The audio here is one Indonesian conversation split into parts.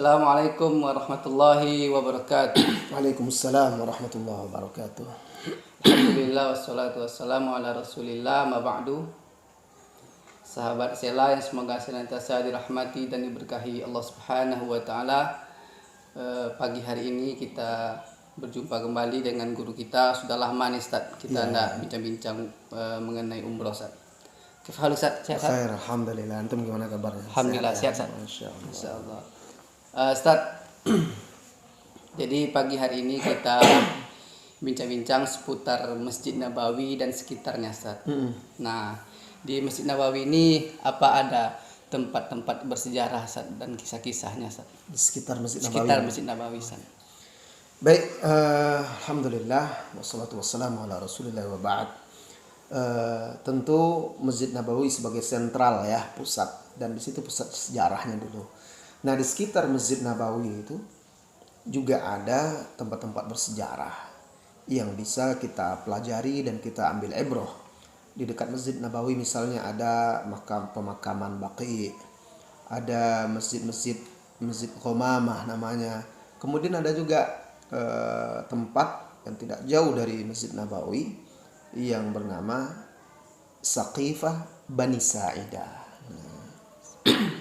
Assalamualaikum warahmatullahi wabarakatuh. Waalaikumsalam warahmatullahi wabarakatuh. Alhamdulillah wassalatu wassalamu ala rasulillah ma ba'du. Sahabat Sela yang semoga senantiasa dirahmati dan diberkahi Allah Subhanahu wa taala. Pagi hari ini kita berjumpa kembali dengan guru kita. Sudah lama nih Ustaz kita hendak bincang-bincang mengenai umroh Ustaz. Kefal Ustaz, sehat? Khair, alhamdulillah. Antum gimana kabarnya? Alhamdulillah sehat Ustaz. Masyaallah. Ustaz, jadi pagi hari ini kita bincang-bincang seputar Masjid Nabawi dan sekitarnya Ustaz. Nah, di Masjid Nabawi ini apa ada tempat-tempat bersejarah Ustaz dan kisah-kisahnya Ustaz? Di sekitar Masjid Nabawi. Sekitar Masjid Nabawi Ustaz. Baik, alhamdulillah wassalatu wassalamu ala Rasulillah wa ba'd. Tentu Masjid Nabawi sebagai sentral ya, pusat, dan di situ pusat sejarahnya dulu. Nah, di sekitar Masjid Nabawi itu juga ada tempat-tempat bersejarah yang bisa kita pelajari dan kita ambil ibroh. Di dekat Masjid Nabawi misalnya ada pemakaman Baqi, ada masjid Qomamah namanya. Kemudian ada juga tempat yang tidak jauh dari Masjid Nabawi yang bernama Saqifah Bani Sa'idah.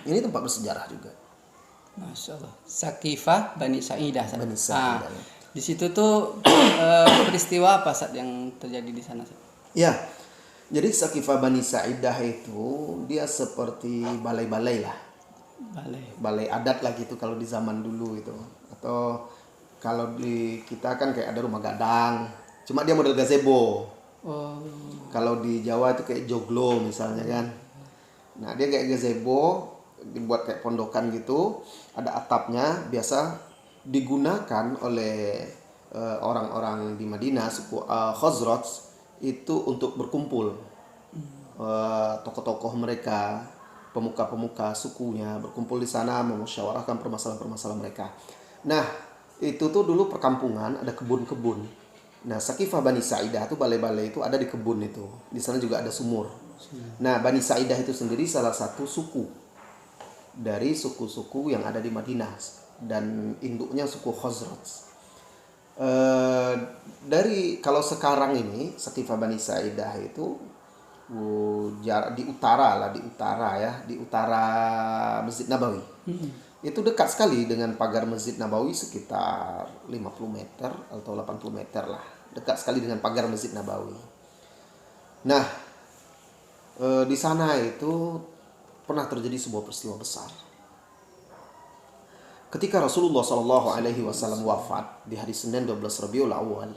Ini tempat bersejarah juga. Masya Allah. Saqifah Bani Sa'idah. Bani Sa'idah. Nah, di situ tuh peristiwa apa Ustaz yang terjadi di sana Ustaz? Ya, jadi Saqifah Bani Sa'idah itu dia seperti balai-balai lah. Balai adat lah gitu kalau di zaman dulu itu. Atau kalau di kita kan kayak ada rumah gadang. Cuma dia model gazebo. Oh. Kalau di Jawa itu kayak joglo misalnya kan. Nah, dia kayak gazebo, dibuat kayak pondokan gitu, ada atapnya, biasa digunakan oleh orang-orang di Madinah suku Khazraj itu untuk berkumpul. Tokoh-tokoh mereka, pemuka-pemuka sukunya berkumpul di sana memusyawarahkan permasalahan-permasalahan mereka. Nah, itu tuh dulu perkampungan, ada kebun-kebun. Nah, Saqifah Bani Sa'idah itu balai-balai itu ada di kebun itu. Di sana juga ada sumur. Nah, Bani Sa'idah itu sendiri salah satu suku dari suku-suku yang ada di Madinah dan induknya suku Khazraj. Dari kalau sekarang ini Saqifah Bani Sa'idah itu di utara Masjid Nabawi. Itu dekat sekali dengan pagar Masjid Nabawi sekitar 50 meter atau 80 meter lah. Dekat sekali dengan pagar Masjid Nabawi. Nah, di sana itu pernah terjadi sebuah peristiwa besar. Ketika Rasulullah SAW wafat di hari Senin 12 Rabiul Awal,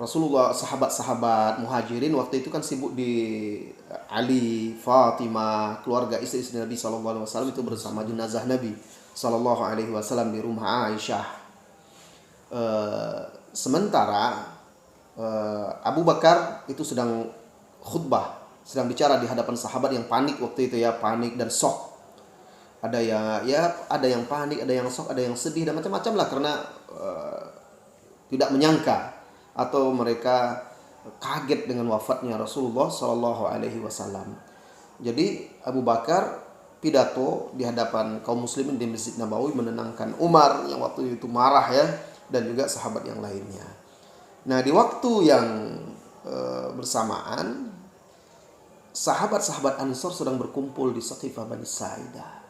Rasulullah, sahabat-sahabat muhajirin waktu itu kan sibuk di Ali, Fatimah, keluarga istri Nabi SAW itu bersama jenazah Nabi SAW di rumah Aisyah. Sementara Abu Bakar itu sedang khutbah, sedang bicara di hadapan sahabat yang panik waktu itu ya, panik dan shock. Ada yang panik, ada yang shock, ada yang sedih dan macam-macam lah karena tidak menyangka atau mereka kaget dengan wafatnya Rasulullah SAW. Jadi Abu Bakar pidato di hadapan kaum muslimin di Masjid Nabawi menenangkan Umar yang waktu itu marah ya, dan juga sahabat yang lainnya. Nah, di waktu yang bersamaan sahabat-sahabat Ansor sedang berkumpul di Saqifah Bani Sa'idah.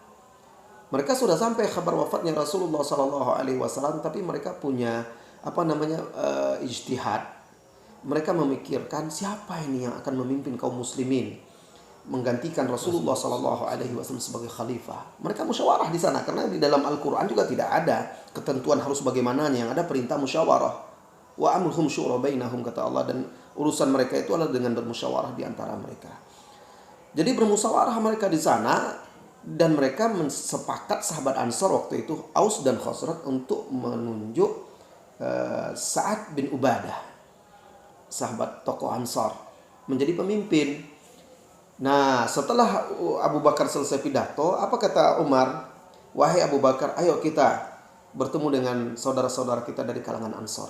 Mereka sudah sampai kabar wafatnya Rasulullah SAW, tapi mereka punya ijtihad. Mereka memikirkan siapa ini yang akan memimpin kaum muslimin menggantikan Rasulullah SAW sebagai khalifah. Mereka musyawarah di sana karena di dalam Al-Quran juga tidak ada ketentuan harus bagaimananya, yang ada perintah musyawarah. Wa amruhum syura bainahum, kata Allah, dan urusan mereka itu adalah dengan bermusyawarah di antara mereka. Jadi bermusyawarah mereka di sana dan mereka sepakat, sahabat Ansar waktu itu Aus dan Khazraj, untuk menunjuk Sa'ad bin Ubadah, sahabat tokoh Ansar, menjadi pemimpin. Nah, setelah Abu Bakar selesai pidato, apa kata Umar? Wahai Abu Bakar, ayo kita bertemu dengan saudara-saudara kita dari kalangan Ansar.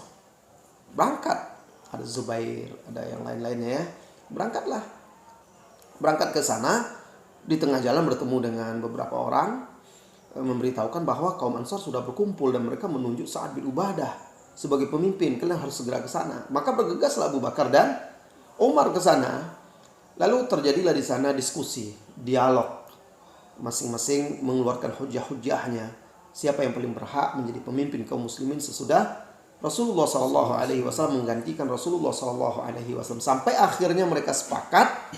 Berangkat. Ada Zubair, ada yang lain-lainnya ya. Berangkat ke sana. Di tengah jalan bertemu dengan beberapa orang, memberitahukan bahwa kaum Ansar sudah berkumpul dan mereka menunjuk Sa'ad bin Ubadah sebagai pemimpin. Kalian harus segera ke sana. Maka bergegaslah Abu Bakar dan Umar ke sana. Lalu terjadilah di sana diskusi, dialog. Masing-masing mengeluarkan hujah-hujahnya. Siapa yang paling berhak menjadi pemimpin kaum muslimin sesudah Rasulullah SAW menggantikan Rasulullah SAW. Sampai akhirnya mereka sepakat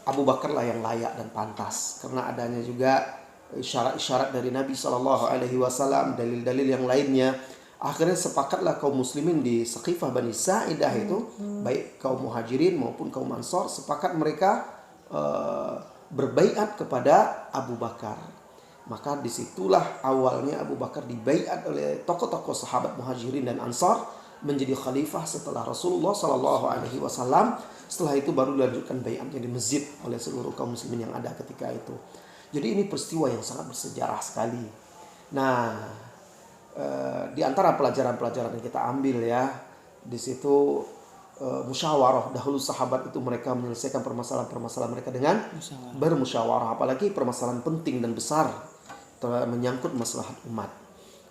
Abu Bakar lah yang layak dan pantas. Karena adanya juga isyarat-isyarat dari Nabi SAW, dalil-dalil yang lainnya. Akhirnya sepakatlah kaum muslimin di Saqifah Bani Sa'idah itu, baik kaum muhajirin maupun kaum ansor, sepakat mereka berbaiat kepada Abu Bakar. Maka disitulah awalnya Abu Bakar dibaiat oleh tokoh-tokoh sahabat muhajirin dan ansor menjadi khalifah setelah Rasulullah SAW. Setelah itu baru dilanjutkan baiatnya di masjid oleh seluruh kaum muslimin yang ada ketika itu. Jadi ini peristiwa yang sangat bersejarah sekali. Nah, di antara pelajaran-pelajaran yang kita ambil ya, di situ musyawarah. Dahulu sahabat itu mereka menyelesaikan permasalahan-permasalahan mereka dengan bermusyawarah, apalagi permasalahan penting dan besar menyangkut maslahat umat.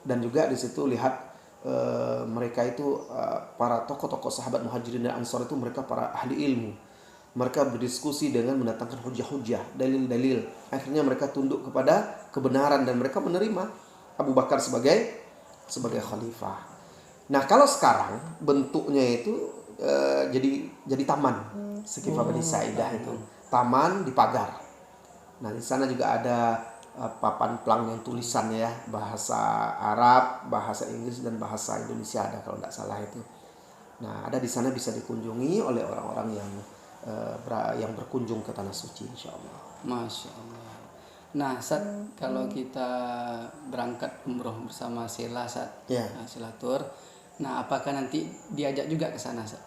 Dan juga di situ lihat mereka itu para tokoh-tokoh sahabat muhajirin dan ansor itu mereka para ahli ilmu. Mereka berdiskusi dengan mendatangkan hujah-hujah, dalil-dalil. Akhirnya mereka tunduk kepada kebenaran dan mereka menerima Abu Bakar sebagai khalifah. Nah, kalau sekarang bentuknya itu jadi taman Saqifah Bani Sa'idah itu. Taman di pagar. Nah, di sana juga ada papan pelang yang tulisannya ya, bahasa Arab, bahasa Inggris dan bahasa Indonesia ada kalau tidak salah itu. Nah, ada di sana bisa dikunjungi oleh orang-orang yang berkunjung ke tanah suci insyaallah. Masya Allah. Nah, Sat, kalau kita berangkat umroh bersama Sela, Sat, Selatur, nah apakah nanti diajak juga ke sana, Sat?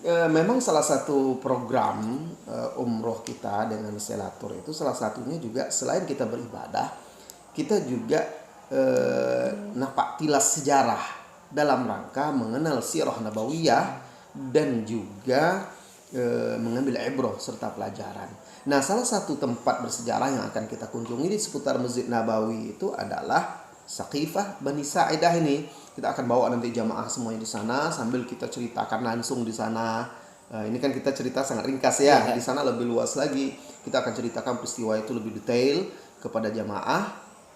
Memang salah satu program umroh kita dengan Selatur itu salah satunya juga selain kita beribadah, kita juga napak tilas sejarah dalam rangka mengenal sirah nabawiyah dan juga mengambil ibrah serta pelajaran. Nah, salah satu tempat bersejarah yang akan kita kunjungi di seputar Masjid Nabawi itu adalah Saqifah Bani Sa'idah ini. Kita akan bawa nanti jamaah semuanya di sana sambil kita ceritakan langsung di sana. Ini kan kita cerita sangat ringkas ya. Di sana lebih luas lagi. Kita akan ceritakan peristiwa itu lebih detail kepada jamaah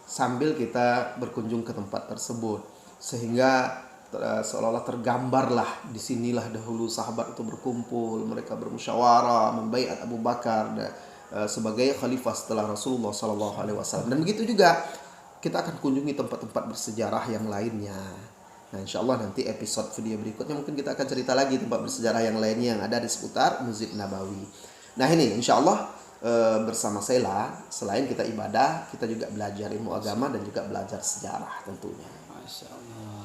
sambil kita berkunjung ke tempat tersebut. Sehingga seolah-olah tergambarlah di sinilah dahulu sahabat itu berkumpul, mereka bermusyawarah membaiat Abu Bakar sebagai khalifah setelah Rasulullah SAW. Dan begitu juga kita akan kunjungi tempat-tempat bersejarah yang lainnya. Nah, insyaallah nanti episode video berikutnya mungkin kita akan cerita lagi tempat bersejarah yang lainnya yang ada di seputar Masjid Nabawi. Nah, ini insyaallah bersama Sela, selain kita ibadah, kita juga belajar ilmu agama dan juga belajar sejarah tentunya. Masya Allah.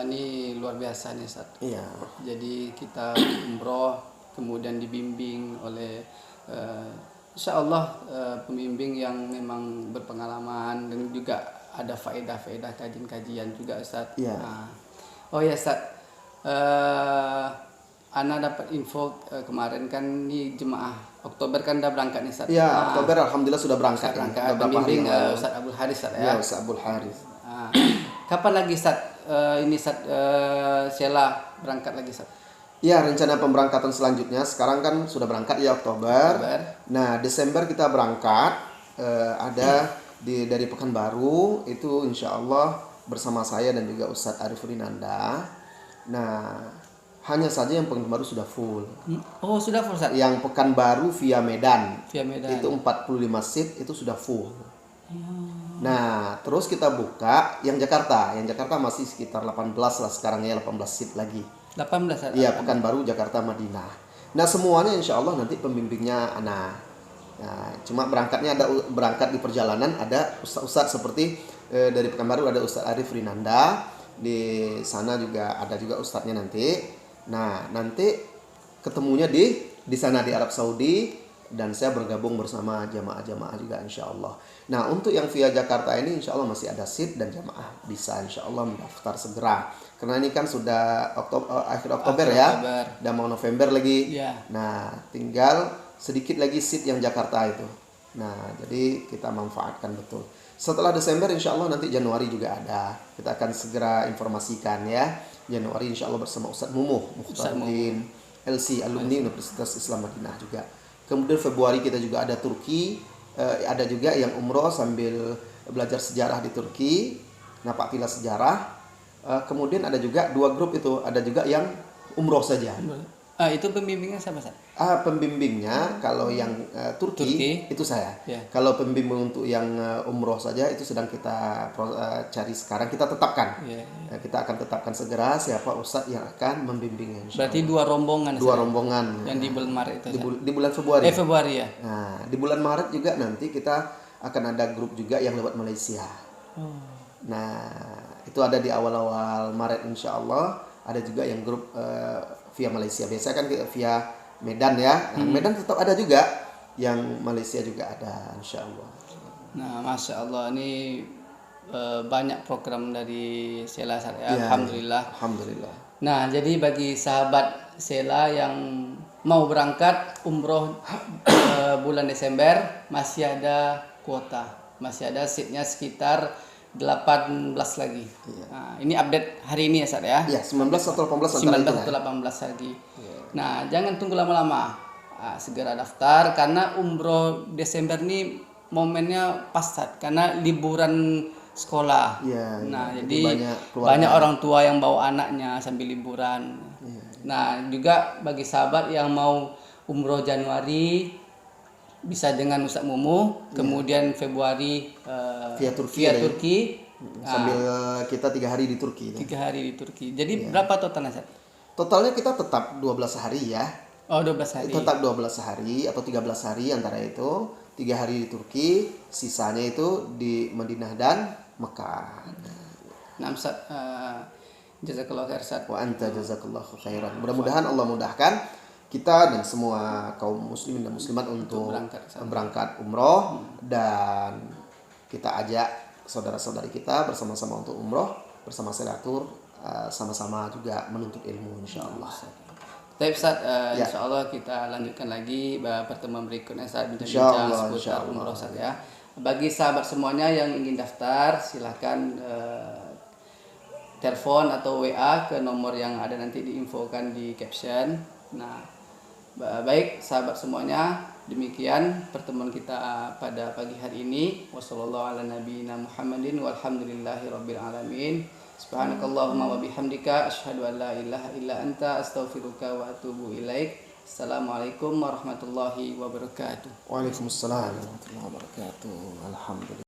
Ini luar biasa nih, Ustaz. Iya. Jadi kita umroh kemudian dibimbing oleh insyaallah pembimbing yang memang berpengalaman dan juga ada faedah-faedah kajian-kajian juga, Ustaz. Iya. Oh ya, Ustaz. Ana dapat info kemarin kan nih jemaah Oktober kan udah berangkat nih, Ustaz. Iya, Oktober alhamdulillah sudah berangkat. Pembimbing Ustaz Abdul Haris, Ustaz ya. Ya, Ustaz Abdul Haris. Kapan lagi, Ustaz? Ini Ustaz Sela berangkat lagi, Ustaz? Ya, rencana pemberangkatan selanjutnya sekarang kan sudah berangkat ya Oktober. Nah, Desember kita berangkat ada dari Pekanbaru itu insya Allah bersama saya dan juga Ustadz Arif Rinanda. Nah, hanya saja yang Pekanbaru sudah full. Oh, sudah full, Ustaz? Yang Pekanbaru via Medan. Via Medan. Itu 45 seat itu sudah full. Nah, terus kita buka yang Jakarta. Yang Jakarta masih sekitar 18 lah sekarang ya, 18 seat lagi. 18. Iya, Pekanbaru, Jakarta, Madinah. Nah, semuanya insya Allah nanti pembimbingnya Ana. Nah, cuma berangkat di perjalanan ada ustaz-ustaz seperti dari Pekanbaru ada Ustadz Arif Rinanda. Di sana juga ada juga ustadznya nanti. Nah, nanti ketemunya di sana di Arab Saudi dan saya bergabung bersama jamaah-jamaah juga insya Allah. Nah, untuk yang via Jakarta ini insya Allah masih ada seat dan jamaah bisa insya Allah mendaftar segera. Karena ini kan sudah akhir Oktober ya, udah mau November lagi. Nah, tinggal sedikit lagi seat yang Jakarta itu. Nah, jadi kita manfaatkan betul. Setelah Desember insya Allah nanti Januari juga ada. Kita akan segera informasikan ya. Januari insya Allah bersama Ustadz Mumuh Mukhtaruddin LC, alumni Universitas Islam Madinah juga. Kemudian Februari kita juga ada Turki. Ada juga yang umroh sambil belajar sejarah di Turki. Napak tilas sejarah. Kemudian ada juga 2 grup itu. Ada juga yang umroh saja. Itu pembimbingnya siapa, Ustaz? Pembimbingnya kalau yang Turki itu saya. Kalau pembimbing untuk yang umroh saja itu sedang kita cari sekarang, kita tetapkan. Kita akan tetapkan segera siapa ustadz yang akan membimbingnya. Berarti 2 rombongan. 2 rombongan. Yang di bulan Maret itu. Di bulan Februari. Februari ya. Nah, di bulan Maret juga nanti kita akan ada grup juga yang lewat Malaysia. Nah, itu ada di awal-awal Maret insya Allah. Ada juga yang grup via Malaysia. Biasanya kan via Medan ya. Nah, Medan tetap ada juga. Yang Malaysia juga ada insya Allah. Nah, Masya Allah ini banyak program dari Sela ya. Alhamdulillah. Alhamdulillah. Nah, jadi bagi sahabat Sela yang mau berangkat umroh bulan Desember masih ada kuota. Masih ada seatnya sekitar 18 lagi. Nah, ini update hari ini ya, Ustaz ya. Iya, 19 atau 18 19 atau 18 lagi. Nah, jangan tunggu lama-lama. Segera daftar karena umroh Desember ini momennya pas, Ustaz, karena liburan sekolah. Nah, jadi banyak orang tua yang bawa anaknya sambil liburan. Nah, juga bagi sahabat yang mau umroh Januari bisa dengan Ustadz Mumu, kemudian Februari via Turki. Sambil kita 3 hari di Turki. 3 hari di Turki. Jadi berapa totalnya, Ustaz? Totalnya kita tetap 12 hari ya. Oh, 12 hari. Tetap 12 hari atau 13 hari antara itu. 3 hari di Turki, sisanya itu di Madinah dan Mekah. Nah, Ustaz, jazakallahu khair, Ustaz. Wa anta jazakallahu khairan. Mudah-mudahan Allah mudahkan kita dan semua kaum muslimin dan muslimat untuk berangkat umroh, dan kita ajak saudara-saudari kita bersama-sama untuk umroh bersama Selatur, sama-sama juga menuntut ilmu insyaallah. Baik, Ustaz, insyaallah kita lanjutkan lagi pertemuan berikutnya saat bincang-bincang seputar umroh, Ustaz ya. Bagi sahabat semuanya yang ingin daftar silakan telepon atau WA ke nomor yang ada nanti diinfokan di caption. Nah, baik sahabat semuanya, demikian pertemuan kita pada pagi hari ini. Wassalamualaikum warahmatullahi wabarakatuh. Subhanakallahumma wa bihamdika asyhadu an la ilaha illa anta astaghfiruka wa atubu ilaik. Assalamualaikum warahmatullahi wabarakatuh. Waalaikumsalam warahmatullahi wabarakatuh. Alhamdulillah.